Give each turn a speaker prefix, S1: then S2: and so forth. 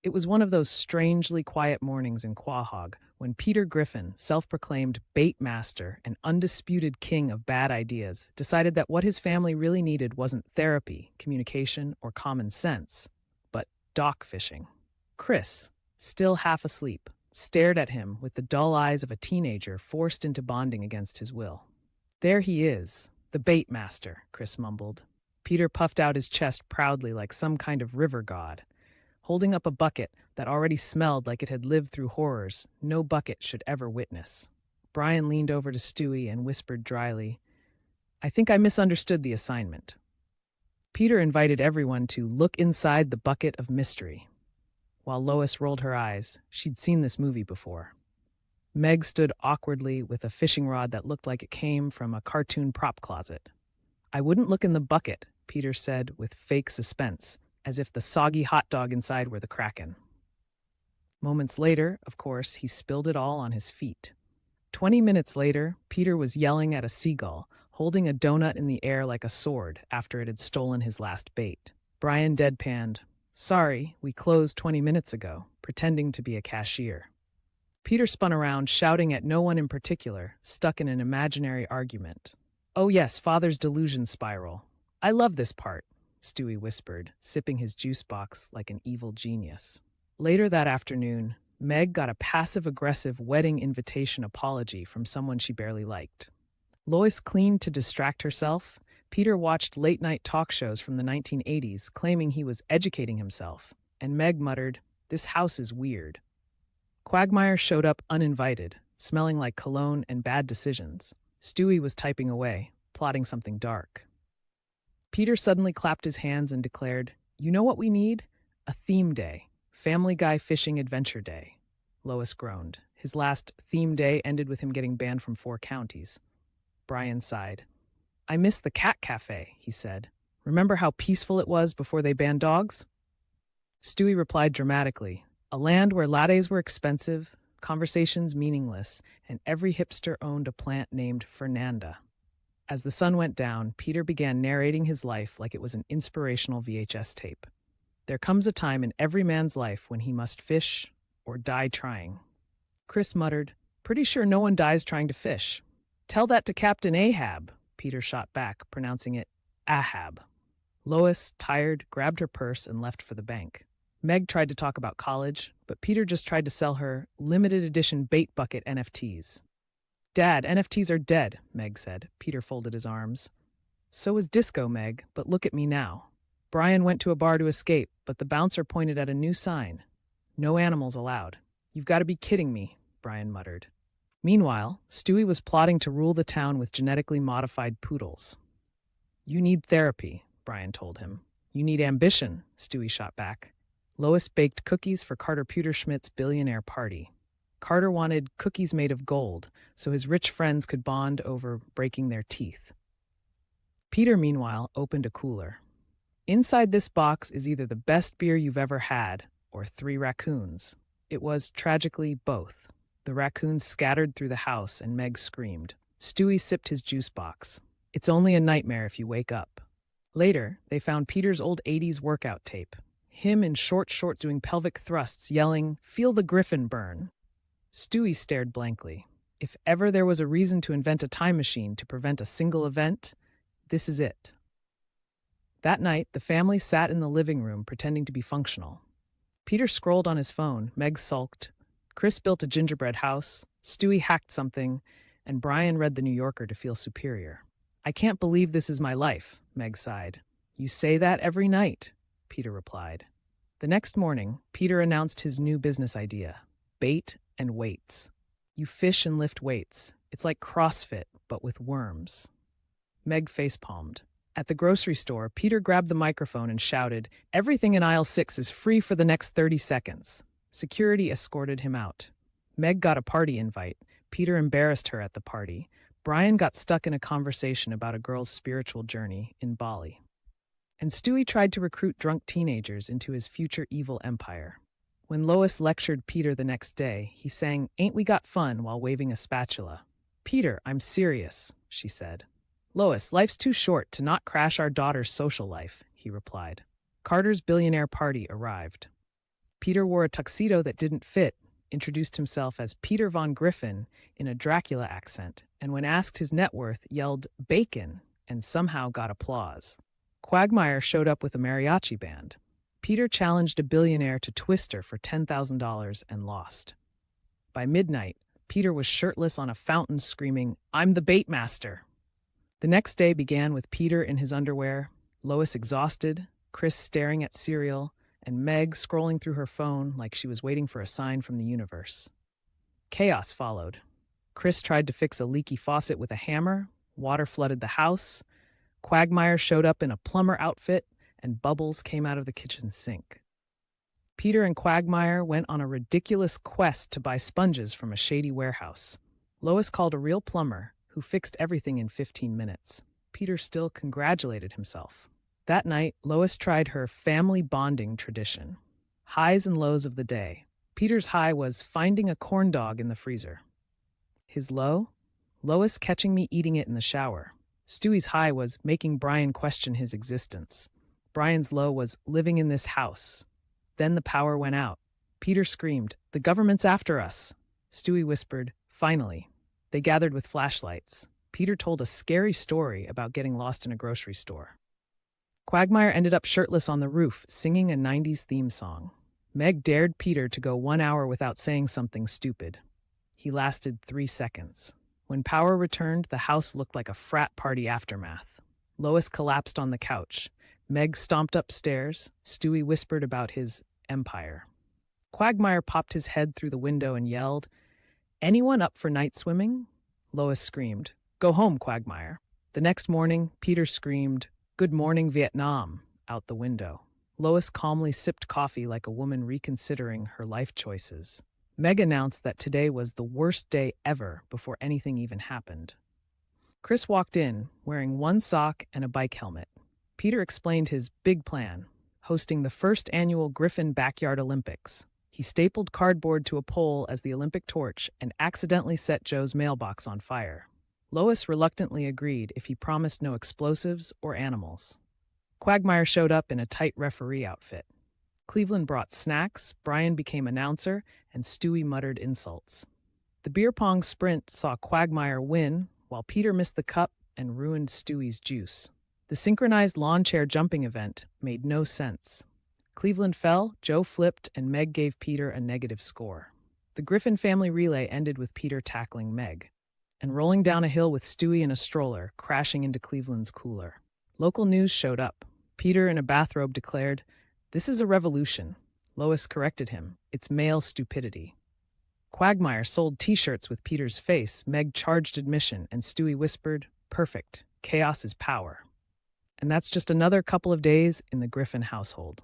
S1: It was one of those strangely quiet mornings in Quahog when Peter Griffin, self-proclaimed bait master and undisputed king of bad ideas, decided that what his family really needed wasn't therapy, communication, or common sense, but dock fishing. Chris, still half asleep, stared at him with the dull eyes of a teenager forced into bonding against his will. "There he is, the bait master," Chris mumbled. Peter puffed out his chest proudly like some kind of river god, holding up a bucket that already smelled like it had lived through horrors no bucket should ever witness. Brian leaned over to Stewie and whispered dryly, "I think I misunderstood the assignment." Peter invited everyone to look inside the bucket of mystery. While Lois rolled her eyes, she'd seen this movie before. Meg stood awkwardly with a fishing rod that looked like it came from a cartoon prop closet. "I wouldn't look in the bucket," Peter said with fake suspense, as if the soggy hot dog inside were the Kraken. Moments later, of course, he spilled it all on his feet. 20 minutes later, Peter was yelling at a seagull, holding a donut in the air like a sword after it had stolen his last bait. Brian deadpanned, "Sorry, we closed 20 minutes ago," pretending to be a cashier. Peter spun around, shouting at no one in particular, stuck in an imaginary argument. "Oh yes, father's delusion spiral. I love this part," Stewie whispered, sipping his juice box like an evil genius. Later that afternoon, Meg got a passive-aggressive wedding invitation apology from someone she barely liked. Lois cleaned to distract herself. Peter watched late-night talk shows from the 1980s, claiming he was educating himself, and Meg muttered, "This house is weird." Quagmire showed up uninvited, smelling like cologne and bad decisions. Stewie was typing away, plotting something dark. Peter suddenly clapped his hands and declared, "You know what we need? A theme day. Family Guy Fishing Adventure Day." Lois groaned. His last theme day ended with him getting banned from 4 counties. Brian sighed. "I miss the cat cafe," he said. "Remember how peaceful it was before they banned dogs?" Stewie replied dramatically, "A land where lattes were expensive, conversations meaningless, and every hipster owned a plant named Fernanda." As the sun went down, Peter began narrating his life like it was an inspirational VHS tape. There comes a time in every man's life when he must fish or die trying. Chris muttered, "Pretty sure no one dies trying to fish." "Tell that to Captain Ahab," Peter shot back, pronouncing it Ahab. Lois, tired, grabbed her purse and left for the bank. Meg tried to talk about college, but Peter just tried to sell her limited edition bait bucket NFTs. "Dad, NFTs are dead," Meg said. Peter folded his arms. "So is disco, Meg, but look at me now." Brian went to a bar to escape, but the bouncer pointed at a new sign. "No animals allowed." "You've got to be kidding me," Brian muttered. Meanwhile, Stewie was plotting to rule the town with genetically modified poodles. "You need therapy," Brian told him. "You need ambition," Stewie shot back. Lois baked cookies for Carter Pewterschmidt's billionaire party. Carter wanted cookies made of gold, so his rich friends could bond over breaking their teeth. Peter, meanwhile, opened a cooler. "Inside this box is either the best beer you've ever had, or 3 raccoons." It was, tragically, both. The raccoons scattered through the house, and Meg screamed. Stewie sipped his juice box. "It's only a nightmare if you wake up." Later, they found Peter's old 80s workout tape. Him in short shorts doing pelvic thrusts, yelling, "Feel the Griffin burn." Stewie stared blankly. If ever there was a reason to invent a time machine to prevent a single event, this is it. That night, the family sat in the living room pretending to be functional. Peter scrolled on his phone, Meg sulked, Chris built a gingerbread house, Stewie hacked something, and Brian read The New Yorker to feel superior. "I can't believe this is my life," Meg sighed. "You say that every night," Peter replied. The next morning, Peter announced his new business idea, bait and weights. You fish and lift weights. It's like CrossFit, but with worms. Meg facepalmed. At the grocery store, Peter grabbed the microphone and shouted, "Everything in aisle 6 is free for the next 30 seconds. Security escorted him out. Meg got a party invite. Peter embarrassed her at the party. Brian got stuck in a conversation about a girl's spiritual journey in Bali. And Stewie tried to recruit drunk teenagers into his future evil empire. When Lois lectured Peter the next day, he sang, "Ain't we got fun," while waving a spatula. "Peter, I'm serious," she said. "Lois, life's too short to not crash our daughter's social life," he replied. Carter's billionaire party arrived. Peter wore a tuxedo that didn't fit, introduced himself as Peter von Griffin in a Dracula accent, and when asked his net worth, yelled "bacon" and somehow got applause. Quagmire showed up with a mariachi band. Peter challenged a billionaire to Twister for $10,000 and lost. By midnight, Peter was shirtless on a fountain screaming, "I'm the bait master." The next day began with Peter in his underwear, Lois exhausted, Chris staring at cereal, and Meg scrolling through her phone like she was waiting for a sign from the universe. Chaos followed. Chris tried to fix a leaky faucet with a hammer, water flooded the house, Quagmire showed up in a plumber outfit, and bubbles came out of the kitchen sink. Peter and Quagmire went on a ridiculous quest to buy sponges from a shady warehouse. Lois called a real plumber, who fixed everything in 15 minutes. Peter still congratulated himself. That night, Lois tried her family bonding tradition. Highs and lows of the day. Peter's high was finding a corn dog in the freezer. His low? Lois catching me eating it in the shower. Stewie's high was making Brian question his existence. Brian's low was living in this house. Then the power went out. Peter screamed, "The government's after us." Stewie whispered, "Finally." They gathered with flashlights. Peter told a scary story about getting lost in a grocery store. Quagmire ended up shirtless on the roof, singing a 90s theme song. Meg dared Peter to go 1 hour without saying something stupid. He lasted 3 seconds. When power returned, the house looked like a frat party aftermath. Lois collapsed on the couch. Meg stomped upstairs. Stewie whispered about his empire. Quagmire popped his head through the window and yelled, "Anyone up for night swimming?" Lois screamed, "Go home, Quagmire." The next morning, Peter screamed, "Good morning, Vietnam," out the window. Lois calmly sipped coffee like a woman reconsidering her life choices. Meg announced that today was the worst day ever before anything even happened. Chris walked in, wearing one sock and a bike helmet. Peter explained his big plan, hosting the first annual Griffin Backyard Olympics. He stapled cardboard to a pole as the Olympic torch and accidentally set Joe's mailbox on fire. Lois reluctantly agreed if he promised no explosives or animals. Quagmire showed up in a tight referee outfit. Cleveland brought snacks, Brian became announcer, and Stewie muttered insults. The beer pong sprint saw Quagmire win, while Peter missed the cup and ruined Stewie's juice. The synchronized lawn chair jumping event made no sense. Cleveland fell, Joe flipped, and Meg gave Peter a negative score. The Griffin family relay ended with Peter tackling Meg and rolling down a hill with Stewie in a stroller, crashing into Cleveland's cooler. Local news showed up. Peter, in a bathrobe, declared, "This is a revolution." Lois corrected him, "It's male stupidity." Quagmire sold T-shirts with Peter's face, Meg charged admission, and Stewie whispered, "Perfect. Chaos is power." And that's just another couple of days in the Griffin household.